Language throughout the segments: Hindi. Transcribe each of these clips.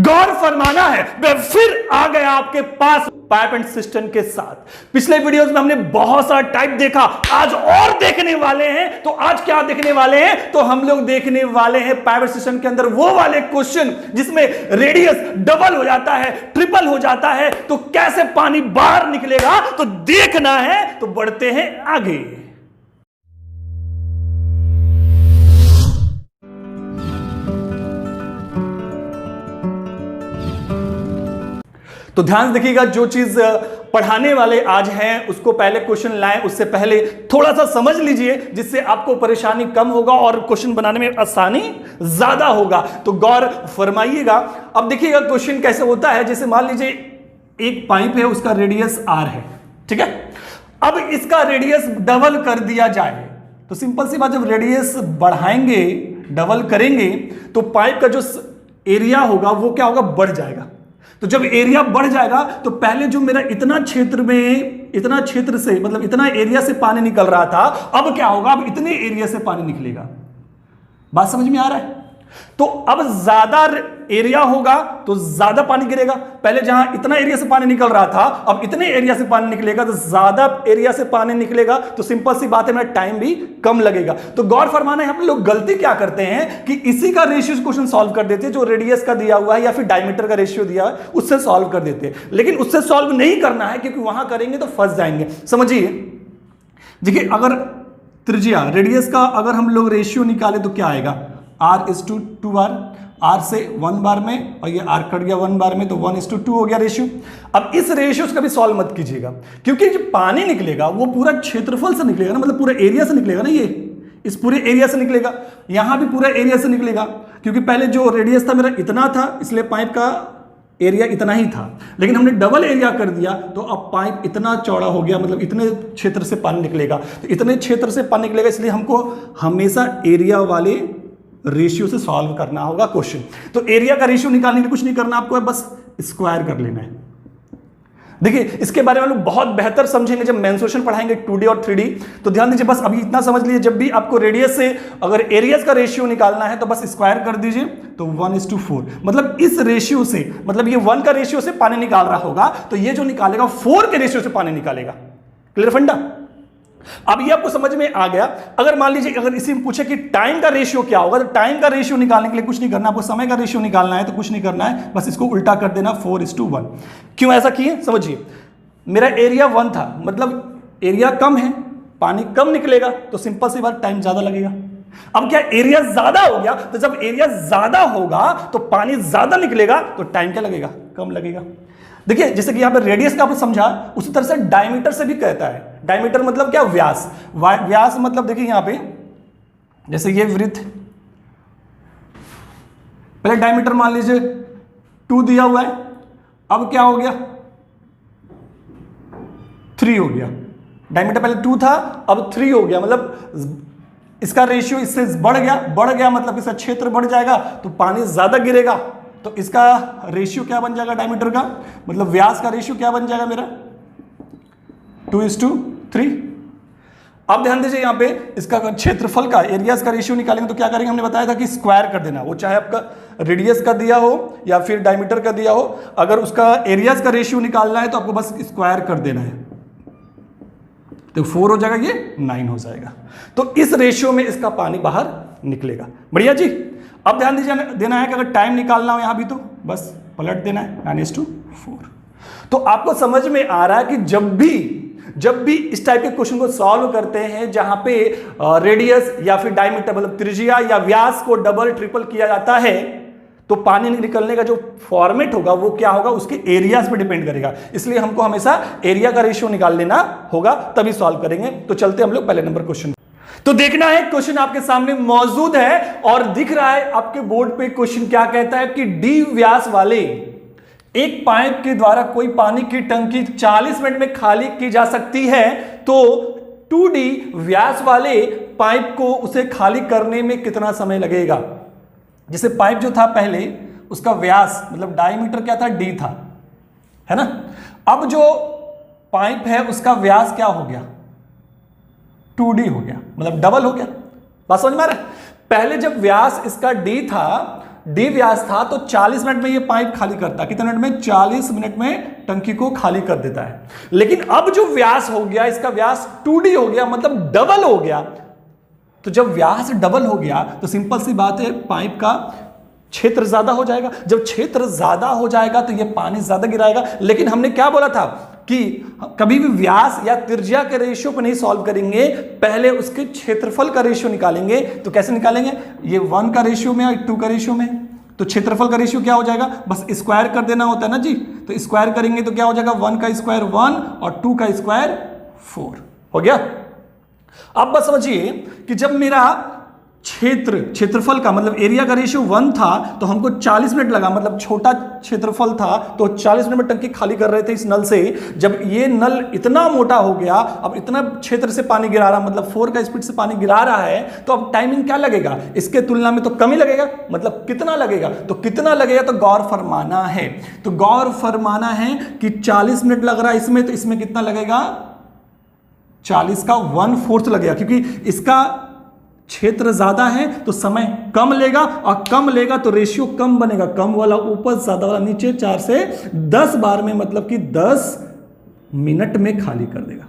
गौर फरमाना है। मैं फिर आ गया आपके पास पाइप एंड सिस्टम के साथ। पिछले वीडियोस में हमने बहुत सारा टाइप देखा, आज और देखने वाले हैं। तो आज क्या देखने वाले हैं? तो हम लोग देखने वाले हैं पाइप एंड सिस्टम के अंदर वो वाले क्वेश्चन जिसमें रेडियस डबल हो जाता है, ट्रिपल हो जाता है, तो कैसे पानी बाहर निकलेगा, तो देखना है। तो बढ़ते हैं आगे। तो ध्यान से देखिएगा, जो चीज पढ़ाने वाले आज हैं उसको पहले क्वेश्चन लाएं, उससे पहले थोड़ा सा समझ लीजिए, जिससे आपको परेशानी कम होगा और क्वेश्चन बनाने में आसानी ज्यादा होगा। तो गौर फरमाइएगा। अब देखिएगा क्वेश्चन कैसे होता है। जैसे मान लीजिए एक पाइप है, उसका रेडियस r है, ठीक है। अब इसका रेडियस डबल कर दिया जाए तो सिंपल सी बात, जब रेडियस बढ़ाएंगे, डबल करेंगे, तो पाइप का जो एरिया होगा वो क्या होगा, बढ़ जाएगा। तो जब एरिया बढ़ जाएगा तो पहले जो मेरा इतना क्षेत्र में, इतना क्षेत्र से मतलब इतना एरिया से पानी निकल रहा था, अब क्या होगा, अब इतने एरिया से पानी निकलेगा। बात समझ में आ रहा है? तो अब ज्यादा एरिया होगा तो ज्यादा पानी गिरेगा। पहले जहां इतना एरिया से पानी निकल रहा था, अब इतने एरिया से पानी निकलेगा, तो ज्यादा एरिया से पानी निकलेगा, तो सिंपल सी बात है, मेरा टाइम भी कम लगेगा। तो गौर फरमाना है, हम लोग गलती क्या करते हैं कि इसी का रेशियो क्वेश्चन सॉल्व कर देते हैं, जो रेडियस का दिया हुआ है या फिर डायमीटर का रेशियो दिया है उससे सॉल्व कर देते हैं। लेकिन उससे सॉल्व नहीं करना है, क्योंकि वहां करेंगे तो फंस जाएंगे। समझिए, देखिए अगर त्रिज्या रेडियस का अगर हम लोग रेशियो निकाले तो क्या आएगा, r/2r, r से 1 बार में, और ये r कट गया 1 बार में, तो 1/2 हो गया रेशियो। अब इस रेशियो से कभी सॉल्व मत कीजिएगा, क्योंकि जो पानी निकलेगा वो पूरा क्षेत्रफल से निकलेगा ना, मतलब पूरा एरिया से निकलेगा ना, ये इस पूरे एरिया से निकलेगा, यहां भी पूरा एरिया से निकलेगा। क्योंकि पहले जो रेडियस था मेरा इतना था, इसलिए पाइप का एरिया इतना ही था, लेकिन हमने डबल एरिया कर दिया, तो अब पाइप इतना चौड़ा हो गया, मतलब इतने क्षेत्र से पानी निकलेगा। तो इतने क्षेत्र से पानी निकलेगा, इसलिए हमको हमेशा एरिया वाले रेशियो से सॉल्व करना होगा क्वेश्चन। तो एरिया का रेशियो निकालने के लिए कुछ नहीं करना आपको, है बस स्क्वायर कर लेना है। देखिए इसके बारे में हम लोग बहुत बेहतर समझेंगे जब मेंसुरेशन पढ़ाएंगे 2D और 3D। तो ध्यान दीजिए, बस अभी इतना समझ लीजिए, जब भी आपको रेडियस से अगर एरियाज का रेशियो निकालना है तो बस स्क्वायर कर दीजिए, तो 1/4। मतलब इस रेशियो से, मतलब ये 1 का रेशियो से पानी निकाल रहा होगा, तो ये जो निकालेगा 4 के रेशियो से पानी निकालेगा। क्लियर फंडा? अब ये आपको समझ में आ गया। अगर मान लीजिए अगर इसी में पूछे कि टाइम का रेशियो क्या होगा, तो टाइम का रेशियो निकालने के लिए कुछ नहीं करना, आपको समय का रेशियो निकालना है तो कुछ नहीं करना है, बस इसको उल्टा कर देना, 4:1। क्यों ऐसा किए समझिए। मेरा एरिया 1 था, मतलब एरिया कम है, पानी कम निकलेगा, तो सिंपल सी बात, टाइम ज्यादा लगेगा। अब क्या एरिया ज्यादा हो गया, तो जब एरिया ज्यादा होगा तो पानी ज्यादा निकलेगा, तो टाइम क्या लगेगा, कम लगेगा। देखिए जैसे कि यहां पर रेडियस का आपने समझा, उसी तरह से डायमीटर से भी कहता है। डायमीटर मतलब क्या, व्यास। व्यास मतलब देखिए यहां पे, जैसे ये वृत्त, पहले डायमीटर मान लीजिए 2 दिया हुआ है, अब क्या हो गया, 3 हो गया। डायमीटर पहले 2 था, अब 3 हो गया, मतलब इसका रेशियो इससे बढ़ गया मतलब इसका क्षेत्र बढ़ जाएगा, तो पानी ज्यादा गिरेगा। तो इसका रेशियो क्या बन जाएगा डायमीटर का, मतलब व्यास का रेशियो क्या बन जाएगा मेरा, 2:3। अब ध्यान दीजिए यहाँ पे इसका क्षेत्रफल का, एरियाज का रेशियो निकालेंगे तो क्या करेंगे, हमने बताया था कि स्क्वायर कर देना, वो चाहे आपका रेडियस का दिया हो या फिर डायमीटर का दिया हो। अगर उसका एरियाज का रेशियो निकालना है तो आपको बस स्क्वायर कर देना है, तो 4 हो जाएगा, ये 9 हो जाएगा। तो इस रेशियो में इसका पानी बाहर निकलेगा। बढ़िया जी। अब ध्यान दीजिए, देना है कि अगर टाइम निकालना हो यहां भी तो बस पलट देना है, 9:4। तो आपको समझ में आ रहा है कि जब भी इस टाइप के क्वेश्चन को सॉल्व करते हैं जहां पे रेडियस या फिर डायमीटर मतलब त्रिज्या या व्यास को डबल ट्रिपल किया जाता है, तो पानी निकलने का जो फॉर्मेट होगा वो क्या होगा, उसके एरियाज पे डिपेंड करेगा। इसलिए हमको हमेशा एरिया का रेशियो निकाल लेना होगा, तभी सॉल्व करेंगे। तो चलते हम लोग पहले नंबर क्वेश्चन। तो देखना है क्वेश्चन आपके सामने मौजूद है और दिख रहा है आपके बोर्ड पे। क्वेश्चन क्या कहता है कि डी व्यास वाले एक पाइप के द्वारा कोई पानी की टंकी 40 मिनट में खाली की जा सकती है, तो 2D व्यास वाले पाइप को उसे खाली करने में कितना समय लगेगा। जैसे पाइप जो था पहले, उसका व्यास मतलब डायमीटर क्या था, D था, है ना। अब जो पाइप है उसका व्यास क्या हो गया, 2D हो गया, मतलब डबल हो गया। बात समझ में आ रहा है? पहले जब व्यास इसका D था डी व्यास था तो 40 मिनट में ये पाइप खाली करता। कितने मिनट में? 40 मिनट में टंकी को खाली कर देता है। लेकिन अब जो व्यास हो गया, इसका व्यास 2D हो गया, मतलब डबल हो गया। तो जब व्यास डबल हो गया तो सिंपल सी बात है, पाइप का क्षेत्र ज्यादा हो जाएगा। जब क्षेत्र ज्यादा हो जाएगा तो ये पानी ज्यादा गिराएगा। लेकिन हमने क्या बोला था कि कभी भी व्यास या त्रिज्या के रेशियो को नहीं सॉल्व करेंगे, पहले उसके क्षेत्रफल का रेशियो निकालेंगे। तो कैसे निकालेंगे? ये 1 का रेशियो में और 2 का रेशियो में। तो क्षेत्रफल का रेशियो क्या हो जाएगा? बस स्क्वायर कर देना होता है ना जी। तो स्क्वायर करेंगे तो क्या हो जाएगा? 1 का स्क्वायर 1 और 2 का स्क्वायर 4 हो गया। अब बस समझिए कि जब मेरा क्षेत्रफल का मतलब एरिया का रेशियो 1 था तो हमको 40 मिनट लगा, मतलब छोटा क्षेत्रफल था तो 40 मिनट में टंकी खाली कर रहे थे इस नल से। जब ये नल इतना मोटा हो गया, अब इतना क्षेत्र से पानी गिरा रहा, मतलब 4 का स्पीड से पानी गिरा रहा है, तो अब टाइमिंग क्या लगेगा? इसके तुलना में तो कम ही लगेगा। मतलब कितना लगेगा? तो कितना लगेगा तो गौर फरमाना है। तो गौर फरमाना है कि 40 मिनट लग रहा है इसमें, तो इसमें कितना लगेगा? 40 का 1/4 लगेगा, क्योंकि इसका क्षेत्र ज्यादा है तो समय कम लेगा, और कम लेगा तो रेशियो कम बनेगा। कम वाला ऊपर, ज्यादा वाला नीचे। 4 से 10 बार में मतलब कि 10 मिनट में खाली कर देगा।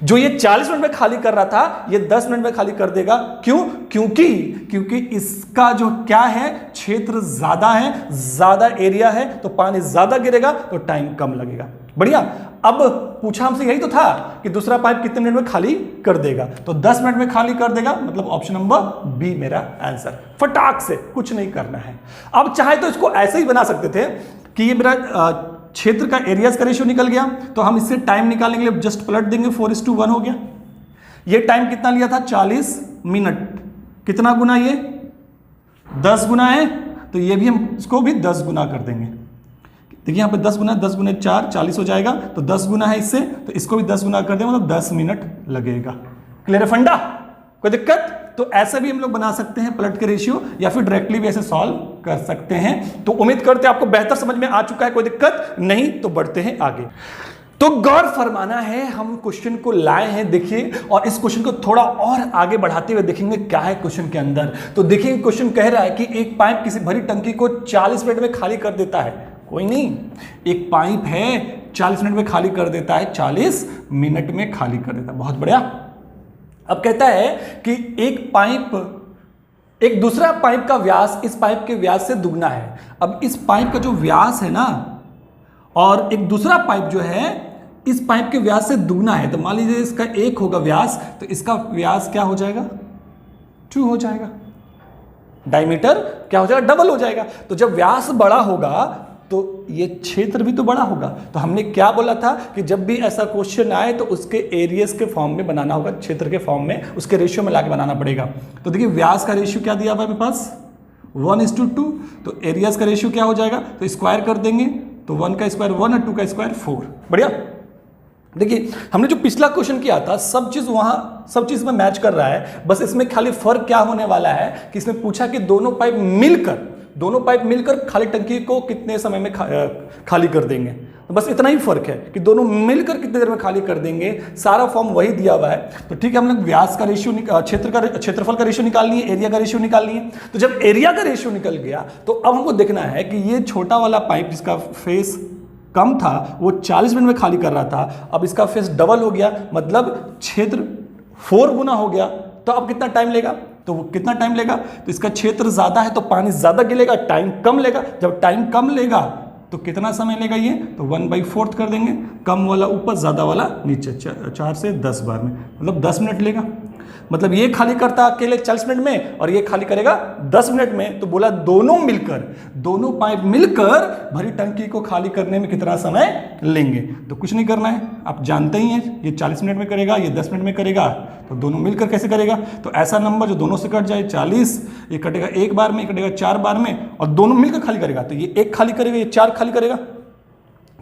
जो ये 40 मिनट में खाली कर रहा था, ये 10 मिनट में खाली कर देगा। क्यों? क्योंकि इसका जो क्या है, क्षेत्र ज्यादा है, ज्यादा एरिया है, तो पानी ज्यादा गिरेगा तो टाइम कम लगेगा। बढ़िया। अब पूछा हमसे यही तो था कि दूसरा पाइप कितने मिनट में खाली कर देगा, तो 10 मिनट में खाली कर देगा। मतलब ऑप्शन नंबर बी मेरा आंसर। फटाक से, कुछ नहीं करना है। अब चाहे तो इसको ऐसे ही बना सकते थे कि ये मेरा क्षेत्र का एरियाज का रेशियो निकल गया, तो हम इससे टाइम निकालने के लिए जस्ट पलट देंगे। 4:1 हो गया। ये टाइम कितना लिया था? 40 मिनट। कितना गुना? ये 10 गुना है, तो ये भी हम इसको भी 10 गुना कर देंगे। देखिए यहाँ पे 10 गुना 4 40 हो जाएगा, तो 10 गुना है इससे, तो इसको भी 10 गुना कर दें, मतलब 10 मिनट लगेगा। क्लियर है फंडा? कोई दिक्कत? तो ऐसा भी हम लोग बना सकते हैं पलट के रेशियो, या फिर डायरेक्टली भी ऐसे सॉल्व कर सकते हैं। तो उम्मीद करते हैं आपको बेहतर समझ में आ चुका है। कोई दिक्कत नहीं, तो बढ़ते हैं आगे। तो गौर फरमाना है, हम क्वेश्चन को लाए हैं, देखिए, और इस क्वेश्चन को थोड़ा और आगे बढ़ाते हुए देखेंगे क्या है क्वेश्चन के अंदर। तो देखिए क्वेश्चन कह रहा है कि एक पाइप किसी भरी टंकी को 40 मिनट में खाली कर देता है। कोई नहीं, एक पाइप है 40 मिनट में खाली कर देता है, 40 मिनट में खाली कर देता है। बहुत बढ़िया। अब कहता है कि एक दूसरा पाइप का व्यास इस पाइप के व्यास से दुगना है। अब इस पाइप का जो व्यास है ना, और एक दूसरा पाइप जो है इस पाइप के व्यास से दुगना है, तो मान लीजिए इसका 1 होगा व्यास, तो इसका व्यास क्या हो जाएगा? 2 हो जाएगा। डायमीटर क्या हो जाएगा? डबल हो जाएगा। तो जब व्यास बड़ा होगा तो ये क्षेत्र भी तो बड़ा होगा। तो हमने क्या बोला था कि जब भी ऐसा क्वेश्चन आए तो उसके एरियाज के फॉर्म में बनाना होगा, क्षेत्र के फॉर्म में, उसके रेशियो में लाके बनाना पड़ेगा। तो देखिए व्यास का रेशियो क्या दिया हुआ है मेरे पास? 1:2। तो एरियाज का रेशियो क्या हो जाएगा? तो स्क्वायर कर देंगे, तो 1 का स्क्वायर 1 और 2 का स्क्वायर 4। बढ़िया। देखिए हमने जो पिछला क्वेश्चन किया था, सब चीज में मैच कर रहा है। बस इसमें खाली फर्क क्या होने वाला है कि इसमें पूछा कि दोनों पाइप मिलकर खाली टंकी को कितने समय में खाली कर देंगे। तो बस इतना ही फर्क है कि दोनों मिलकर कितने देर में खाली कर देंगे। सारा फॉर्म वही दिया हुआ है। तो ठीक है, हमने व्यास का रेशियो, क्षेत्रफल का रेशियो निकाल लिए, एरिया का रेशियो निकाल लिए। तो जब एरिया का रेशियो निकल गया तो अब हमको देखना है कि ये छोटा वाला पाइप जिसका फेस कम था वो 40 मिनट में खाली कर रहा था, अब इसका फेस डबल हो गया, मतलब क्षेत्र 4 गुना हो गया। तो अब कितना टाइम लेगा? तो वो कितना टाइम लेगा? तो इसका क्षेत्र ज्यादा है तो पानी ज्यादा गिरेगा, टाइम कम लेगा। जब टाइम कम लेगा तो कितना समय लेगा? ये तो 1/4 कर देंगे। कम वाला ऊपर, ज्यादा वाला नीचे। 4 से 10 बार में, मतलब 10 मिनट लेगा। मतलब ये खाली करता अकेले 40 मिनट में और ये खाली करेगा 10 मिनट में। तो बोला दोनों पाइप मिलकर भरी टंकी को खाली करने में कितना समय लेंगे। तो कुछ नहीं करना है, आप जानते ही हैं, ये 40 मिनट में करेगा, ये 10 मिनट में करेगा। तो दोनों मिलकर कैसे करेगा? तो ऐसा नंबर जो दोनों से कट जाए, 40, ये कटेगा 1 बार में, कटेगा 4 बार में, और दोनों मिलकर खाली करेगा। तो ये 1 खाली करेगा, ये 4 खाली करेगा।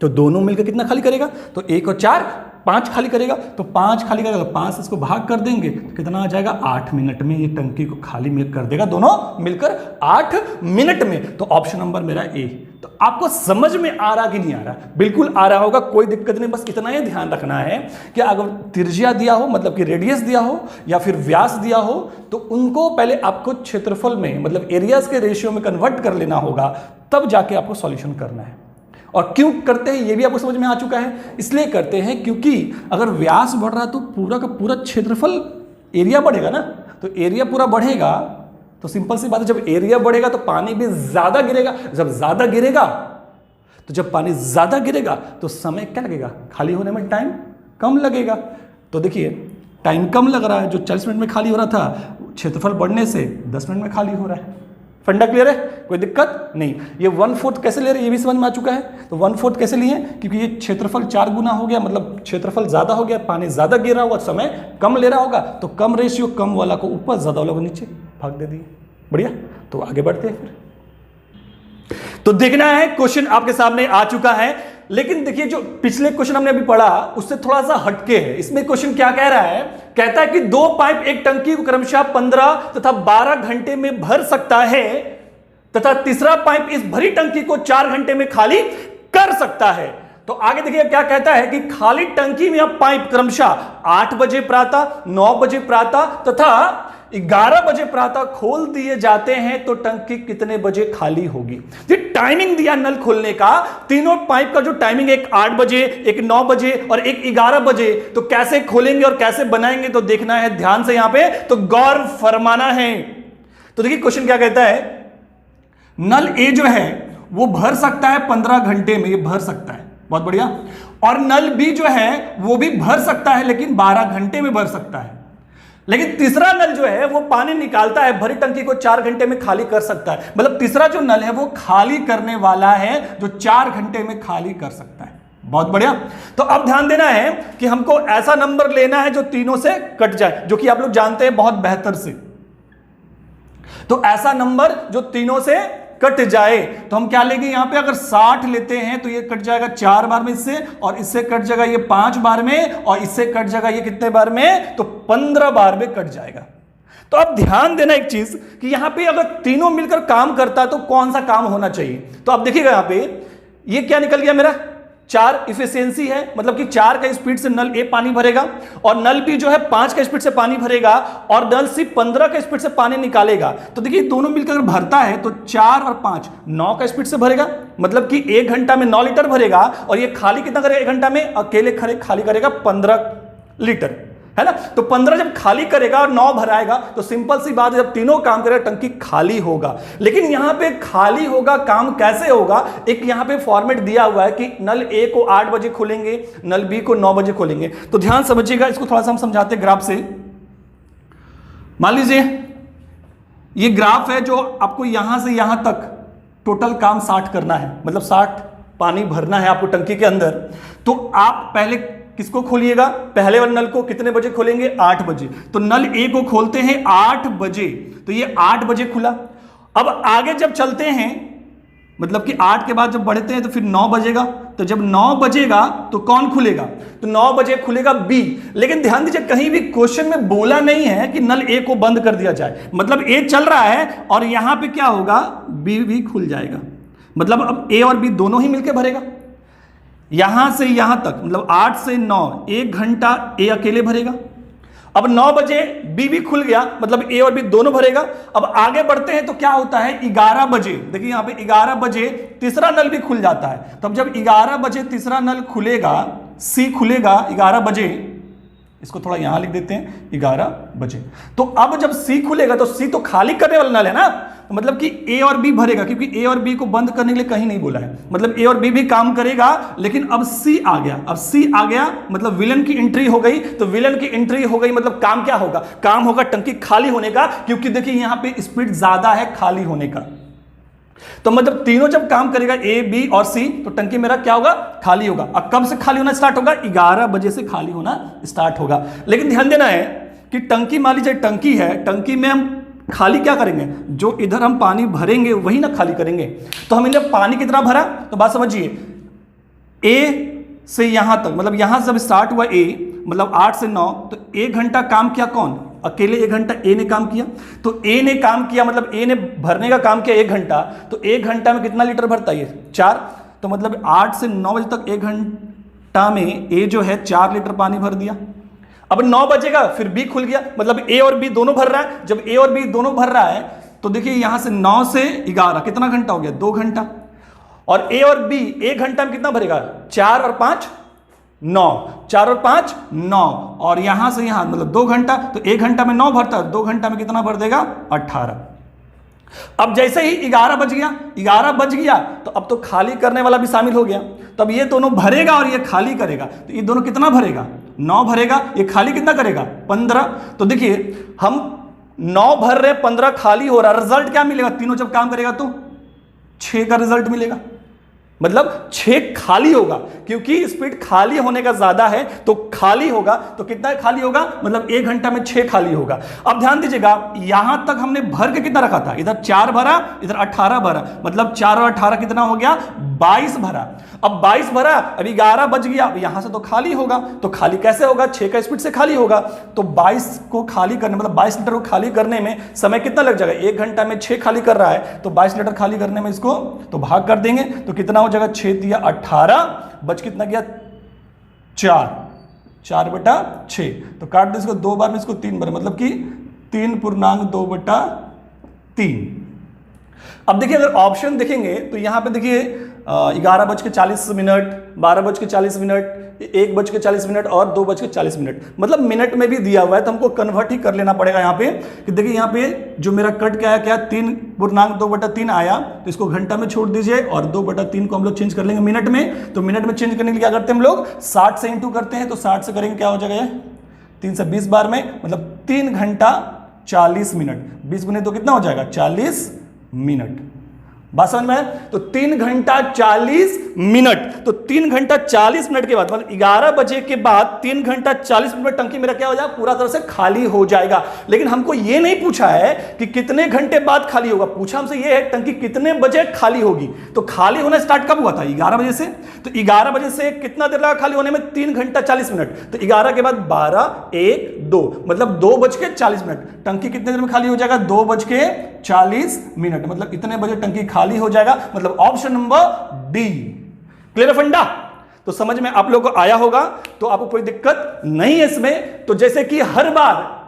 तो दोनों मिलकर कितना खाली करेगा? तो 1 और 4 5 खाली करेगा। तो 5 खाली करेगा, 5 इसको भाग कर देंगे तो कितना आ जाएगा? 8 मिनट में ये टंकी को खाली मिल कर देगा, दोनों मिलकर 8 मिनट में। तो ऑप्शन नंबर मेरा ए। तो आपको समझ में आ रहा कि नहीं आ रहा? बिल्कुल आ रहा होगा, कोई दिक्कत नहीं। बस इतना ही ध्यान रखना है कि अगर त्रिज्या दिया हो, मतलब कि रेडियस दिया हो या फिर व्यास दिया हो, तो उनको पहले आपको क्षेत्रफल में, मतलब एरियाज के रेशियो में कन्वर्ट कर लेना होगा, तब जाके आपको सॉल्यूशन करना है। और क्यों करते हैं ये भी आपको समझ में आ चुका है। इसलिए करते हैं क्योंकि अगर व्यास बढ़ रहा है तो पूरा का पूरा क्षेत्रफल, एरिया बढ़ेगा ना। तो एरिया पूरा बढ़ेगा तो सिंपल सी बात है, जब एरिया बढ़ेगा तो पानी भी ज्यादा गिरेगा। जब ज्यादा गिरेगा तो जब पानी ज्यादा गिरेगा तो समय क्या लगेगा? खाली होने में टाइम कम लगेगा। तो देखिए टाइम कम लग रहा है, जो 40 मिनट में खाली हो रहा था, क्षेत्रफल बढ़ने से 10 मिनट में खाली हो रहा है। फंडा क्लियर है? कोई दिक्कत नहीं। ये 1/4 कैसे ले रहे हैं ये भी समझ में आ चुका है। तो 1/4 कैसे लिए? क्योंकि ये क्षेत्रफल 4 गुना हो गया, मतलब क्षेत्रफल ज्यादा हो गया, पानी ज्यादा गिर रहा होगा, समय कम ले रहा होगा, तो कम रेशियो, कम वाला को ऊपर, ज्यादा वाला को नीचे भाग दे दिए। बढ़िया, तो आगे बढ़ते हैं फिर। तो देखना है, क्वेश्चन आपके सामने आ चुका है। लेकिन देखिए जो पिछले क्वेश्चन हमने अभी पढ़ा उससे थोड़ा सा हटके है। इसमें क्वेश्चन क्या कह रहा है? कहता है कि 2 पाइप एक टंकी को क्रमशः 15 तथा 12 घंटे में भर सकता है तथा तीसरा पाइप इस भरी टंकी को 4 घंटे में खाली कर सकता है। तो आगे देखिए क्या कहता है कि खाली टंकी में अब पाइप क्रमशः 8 बजे प्रातः, 9 बजे प्रातः तथा 11 बजे प्रातः खोल दिए जाते हैं तो टंकी कितने बजे खाली होगी? ये टाइमिंग दिया नल खोलने का, तीनों पाइप का जो टाइमिंग, एक 8 बजे, एक 9 बजे और एक 11 बजे, तो कैसे खोलेंगे और कैसे बनाएंगे तो देखना है ध्यान से, यहां पे तो गौर फरमाना है। तो देखिए क्वेश्चन क्या कहता है, नल ए जो है वो भर सकता है 15 घंटे में, ये भर सकता है, बहुत बढ़िया। और नल बी जो है वो भी भर सकता है लेकिन 12 घंटे में भर सकता है। लेकिन तीसरा नल जो है वो पानी निकालता है, भरी टंकी को 4 घंटे में खाली कर सकता है। मतलब तीसरा जो नल है वो खाली करने वाला है, जो 4 घंटे में खाली कर सकता है। बहुत बढ़िया। तो अब ध्यान देना है कि हमको ऐसा नंबर लेना है जो तीनों से कट जाए, जो कि आप लोग जानते हैं बहुत बेहतर से। तो ऐसा नंबर जो तीनों से कट जाए तो हम क्या लेंगे? यहां पे अगर 60 लेते हैं तो ये कट जाएगा 4 बार में इससे, और इससे कट जाएगा ये 5 बार में, और इससे कट जाएगा ये कितने बार में? तो 15 बार में कट जाएगा। तो अब ध्यान देना एक चीज कि यहां पे अगर तीनों मिलकर काम करता है तो कौन सा काम होना चाहिए? तो आप देखिएगा यहां पे ये क्या निकल गया मेरा? 4 इफिशियंसी है, मतलब कि 4 का स्पीड से नल ए पानी भरेगा, और नल बी जो है 5 का स्पीड से पानी भरेगा, और नल सी 15 का स्पीड से पानी निकालेगा। तो देखिए दोनों मिलकर अगर भरता है तो 4 और 5 9 का स्पीड से भरेगा, मतलब कि 1 घंटा में 9 लीटर भरेगा, और ये खाली कितना करेगा? 1 घंटा में अकेले खाली करेगा 15 लीटर, है ना। तो 15 जब खाली करेगा और 9 भराएगा तो सिंपल सी बात है, जब तीनों काम करेगा टंकी खाली होगा। लेकिन यहां पे खाली होगा, काम कैसे होगा? एक यहां पे फॉर्मेट दिया हुआ है कि नल ए को 8 बजे खोलेंगे, नल बी को 9 बजे खोलेंगे। तो ध्यान समझिएगा, इसको थोड़ा सा हम समझाते हैं ग्राफ से। मान लीजिए ये ग्राफ है जो आपको यहां से यहां तक टोटल काम 60 करना है, मतलब 60 पानी भरना है आपको टंकी के अंदर। तो आप पहले किसको खोलिएगा? पहले वाले नल को कितने बजे खोलेंगे? 8 बजे। तो नल ए को खोलते हैं 8 बजे, तो ये 8 बजे खुला। अब आगे जब चलते हैं, मतलब कि 8 के बाद जब बढ़ते हैं तो फिर 9 बजेगा। तो जब 9 बजेगा तो कौन खुलेगा? तो 9 बजे खुलेगा बी। लेकिन ध्यान दीजिए कहीं भी क्वेश्चन में बोला नहीं है कि नल ए को बंद कर दिया जाए, मतलब ए चल रहा है और यहां पे क्या होगा? बी भी खुल जाएगा। मतलब अब ए और बी दोनों ही मिलकर भरेगा, यहां से यहां तक, मतलब 8 से 9 1 घंटा ए अकेले भरेगा। अब 9 बजे बी भी खुल गया, मतलब ए और बी दोनों भरेगा। अब आगे बढ़ते हैं तो क्या होता है? 11 बजे, देखिए यहां पे 11 बजे तीसरा नल भी खुल जाता है। तब जब 11 बजे तीसरा नल खुलेगा, सी खुलेगा 11 बजे, इसको थोड़ा यहां लिख देते हैं 11 बजे। तो अब जब सी खुलेगा तो सी तो खाली करने वाला नल है ना, तो मतलब कि ए और बी भरेगा, क्योंकि ए और बी को बंद करने के लिए कहीं नहीं बोला है, मतलब ए और बी भी काम करेगा। लेकिन अब सी आ गया, अब सी आ गया मतलब विलन की एंट्री हो गई। तो विलन की एंट्री हो गई मतलब काम क्या होगा? काम होगा टंकी खाली होने का, क्योंकि देखिए यहां पे स्पीड ज्यादा है खाली होने का। तो मतलब तीनों जब काम करेगा ए बी और सी, तो टंकी मेरा क्या होगा? खाली होगा। अब कब से खाली होना स्टार्ट होगा? 11 बजे से खाली होना स्टार्ट होगा। लेकिन ध्यान देना है कि टंकी, मान लीजिए टंकी है, टंकी में हम खाली क्या करेंगे? जो इधर हम पानी भरेंगे वही ना खाली करेंगे। तो हम इन्हें पानी कितना भरा? तो बात समझिए, ए से यहां तक, मतलब यहां से जब स्टार्ट हुआ ए, मतलब 8 से 9, तो 1 घंटा काम किया कौन? अकेले 1 घंटा ए ने काम किया। तो ए ने काम किया, मतलब ए ने भरने का काम किया 1 घंटा, तो 1 घंटा में कितना लीटर भरता है? 4। तो मतलब 8 से 9 बजे तक 1 घंटा में ए जो है 4 लीटर पानी भर दिया। अब 9 बजेगा फिर बी खुल गया, मतलब ए और बी दोनों भर रहा है। जब ए और बी दोनों भर रहा है तो देखिए यहां से 9 से 11 कितना घंटा हो गया? 2 घंटा। और ए और बी 1 घंटा में कितना भरेगा? 4 और 5 9, 4 और 5 9, और यहां से यहां मतलब 2 घंटा, तो 1 घंटा में 9 भरता है, 2 घंटा में कितना भर देगा? 18। अब जैसे ही 11 बज गया तो अब तो खाली करने वाला भी शामिल हो गया। तो अब ये दोनों भरेगा और ये खाली करेगा, तो ये दोनों कितना भरेगा? 9 भरेगा। ये खाली कितना करेगा? 15। तो देखिए हम 9 भर रहे, 15 खाली हो रहा, रिजल्ट क्या मिलेगा? तीनों जब काम करेगा तो 6 का रिजल्ट मिलेगा, मतलब 6 खाली होगा, क्योंकि स्पीड खाली होने का ज्यादा है तो खाली होगा। तो कितना खाली होगा? मतलब 1 घंटा में 6 खाली होगा। अब ध्यान दीजिएगा, यहां तक हमने भर के कितना रखा था? इधर 4 भरा, इधर 18 भरा, मतलब 4 और 18 कितना हो गया? 22 भरा। अब 22 भरा, अभी 11 बज गया, अब यहां से तो खाली होगा। तो खाली कैसे होगा? 6 का स्पीड से खाली होगा। तो 22 को खाली करने, मतलब 22 लीटर को खाली करने में समय कितना लग जाएगा? 1 घंटा में 6 खाली कर रहा है, तो 22 लीटर खाली करने में इसको तो भाग कर देंगे, तो कितना हो जाएगा? 6 दिया 18, बच कितना गया? 4 बटा 6। तो काट दे इसको 2 बार में, इसको 3 बार, मतलब कि 3/2/3। अब देखिए अगर ऑप्शन देखेंगे तो यहां पे देखिए 11:40, 12:40, 1:40 और 2:40, मतलब मिनट में भी दिया हुआ है, तो हमको कन्वर्ट ही कर लेना पड़ेगा यहाँ पे। कि देखिए यहाँ पे जो मेरा कट क्या है, क्या 3/2/3 आया, तो इसको घंटा में छोड़ दीजिए और 2/3 को हम लोग चेंज कर लेंगे मिनट में। तो मिनट में चेंज करने के लिए क्या करते हैं हम लोग? 60 से इंटू करते हैं, तो 60 से करेंगे क्या हो जाएगा? 3 से 20 बार में, मतलब 3 घंटा 40 मिनट। 20 गुने तो कितना हो जाएगा? 40 मिनट। बात समझ में है? तो 3 घंटा 40 मिनट, तो 3 घंटा 40 मिनट के बाद, मतलब 11 बजे के बाद 3 घंटा 40 मिनट में टंकी मेरा क्या हो जाएगा? पूरा तरह से खाली हो जाएगा। लेकिन हमको ये नहीं पूछा है कि कितने घंटे बाद खाली होगा, पूछा हमसे ये है टंकी कितने बजे खाली होगी। तो खाली होना स्टार्ट कब हुआ था? 11 बजे से। तो 11 बजे से कितना देर लगा खाली होने में? 3 घंटा 40 मिनट। तो 11 के बाद 12, 1, 2, मतलब 2:40। टंकी कितने देर में खाली हो जाएगा? 2:40, मतलब इतने बजे टंकी खाली हो जाएगा, मतलब ऑप्शन नंबर डी। क्लियर फंडा? तो समझ में आप लोगों को आया होगा, तो आपको कोई दिक्कत नहीं है इसमें। तो जैसे कि हर बार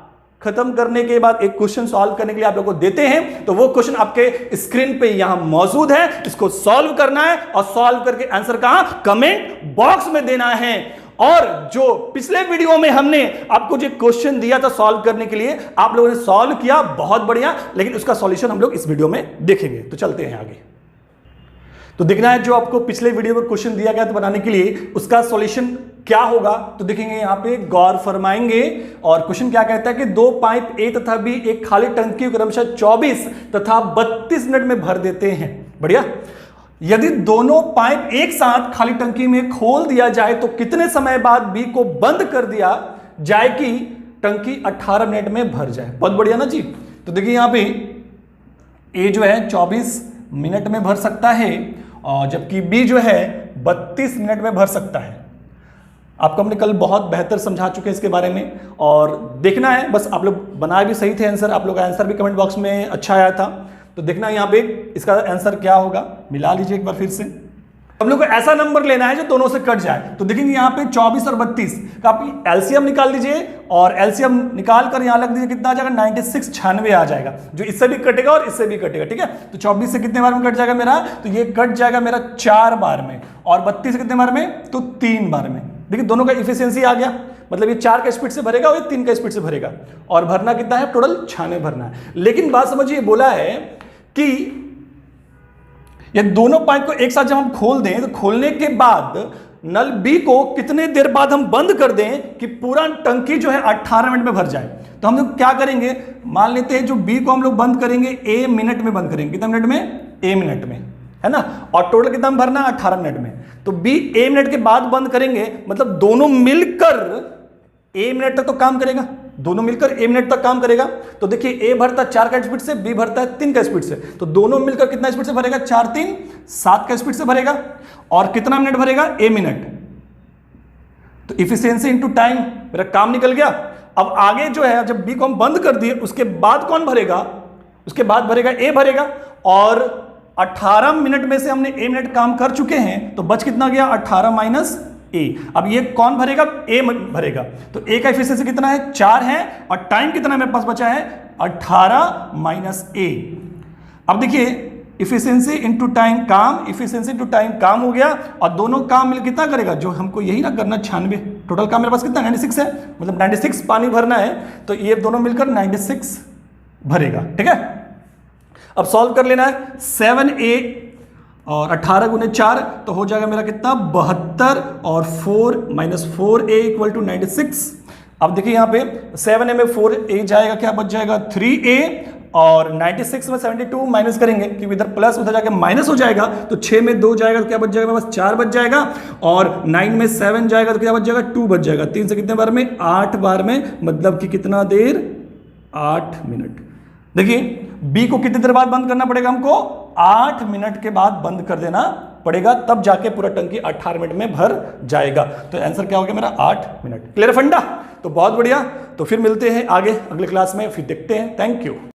खत्म करने के बाद एक क्वेश्चन सॉल्व करने के लिए आप लोगों को देते हैं, तो वो क्वेश्चन आपके स्क्रीन पे यहां मौजूद है, इसको सॉल्व करना है और सॉल्व करके आंसर कहां? कमेंट बॉक्स में देना है। और जो पिछले वीडियो में हमने आपको जो क्वेश्चन दिया था सॉल्व करने के लिए, आप लोगों ने सॉल्व किया, बहुत बढ़िया, लेकिन उसका सॉल्यूशन हम लोग इस वीडियो में देखेंगे। तो चलते हैं आगे। तो देखना है जो आपको पिछले वीडियो में क्वेश्चन दिया गया था बनाने के लिए, उसका सॉल्यूशन क्या होगा। तो देखेंगे यहां पे, गौर फरमाएंगे। और क्वेश्चन क्या कहता है कि 2 पाइप ए तथा बी एक खाली टंकी को क्रमशः 24 तथा 32 मिनट में भर देते हैं। बढ़िया। यदि दोनों पाइप एक साथ खाली टंकी में खोल दिया जाए तो कितने समय बाद बी को बंद कर दिया जाए कि टंकी 18 मिनट में भर जाए? बहुत बढ़िया ना जी। तो देखिए यहां पे ए जो है 24 मिनट में भर सकता है, और जबकि बी जो है 32 मिनट में भर सकता है। आपको हमने कल बहुत बेहतर समझा चुके हैं इसके बारे में, और देखना है बस, आप लोग बनाए भी सही थे आंसर, आप लोग का आंसर भी कमेंट बॉक्स में अच्छा आया था। तो देखना यहाँ पे इसका आंसर क्या होगा, मिला लीजिए एक बार फिर से। हम लोग को ऐसा नंबर लेना है जो दोनों से कट जाए। तो देखेंगे यहाँ पे 24 और 32 का आप एलसीएम निकाल लीजिए, और एलसीएम निकाल कर यहाँ लग दीजिए, कितना आ जाएगा? 96, 96 आ जाएगा, जो इससे भी कटेगा और इससे भी कटेगा। ठीक है, तो 24 से कितने बार में कट जाएगा मेरा? तो ये कट जाएगा मेरा 4 बार में, और 32 से कितने बार में? तो 3 बार में। देखिए दोनों का इफिशियंसी आ गया, मतलब ये 4 का स्पीड से भरेगा और ये 3 का स्पीड से भरेगा, और भरना कितना है? टोटल 96 भरना है। लेकिन बात समझिए, बोला है कि ये दोनों पाइप को एक साथ जब हम खोल दें, तो खोलने के बाद नल बी को कितने देर बाद हम बंद कर दें कि पूरा टंकी जो है 18 मिनट में भर जाए? तो हम लोग क्या करेंगे, मान लेते हैं जो बी को हम लोग बंद करेंगे ए मिनट में बंद करेंगे। कितने मिनट में? ए मिनट में, है ना। और टोटल कितना भरना? 18 मिनट में। तो बी ए मिनट के बाद बंद करेंगे, मतलब दोनों मिलकर ए मिनट तक तो काम करेगा, दोनों मिलकर ए मिनट तक काम करेगा। तो देखिए ए भरता 4 का स्पीड से, बी भरता है 3 का स्पीड से, तो दोनों मिलकर कितना स्पीड से भरेगा, 4 3 7 का स्पीड से भरेगा। और कितना मिनट भरेगा, ए मिनट। तो इफिशियंसी इंटू टाइम, मेरा काम निकल गया। अब आगे जो है जब बी को हम बंद कर दिए उसके बाद कौन भरेगा, उसके बाद भरेगा ए भरेगा। और 18 मिनट में से हमने ए मिनट काम कर चुके हैं, तो बच कितना गया, 18 माइनस ए। अब ये कौन भरेगा, ए भरेगा। तो ए का एफिशिएंसी कितना है, 4 है, और टाइम कितना मेरे पास बचा है, 18 माइनस ए। अब देखिए इफिशियंसी इनटू टाइम काम, इफिशियंसी इनटू टाइम काम हो गया, और दोनों काम मिल कितना करेगा, जो हमको यही ना करना 96, टोटल काम मेरे पास कितना 96 है, मतलब 96 पानी भरना है, तो ये दोनों मिलकर 96 भरेगा। ठीक है, अब सॉल्व कर लेना है। 7a और 18 गुने 4 तो हो जाएगा मेरा कितना, 72, और 4 माइनस 4a इक्वल टू 96। अब देखिए यहाँ पे 7a में 4a जाएगा, क्या बच जाएगा 3a, और 96 में 72 माइनस करेंगे क्योंकि इधर प्लस उधर जाके माइनस हो जाएगा, तो 6 में 2 जाएगा तो क्या बच जाएगा, बस 4 बच जाएगा। और 9 में 7 जाएगा तो क्या बच जाएगा, 2 बच जाएगा। 3 से कितने बार में, 8 बार में, मतलब कि कितना देर, 8 मिनट। देखिए बी को कितनी देर बाद बंद करना पड़ेगा हमको, 8 मिनट के बाद बंद कर देना पड़ेगा, तब जाके पूरा टंकी 18 मिनट में भर जाएगा। तो आंसर क्या हो गया मेरा, 8 मिनट। क्लियर फंडा, तो बहुत बढ़िया। तो फिर मिलते हैं आगे अगले क्लास में, फिर देखते हैं। Thank you.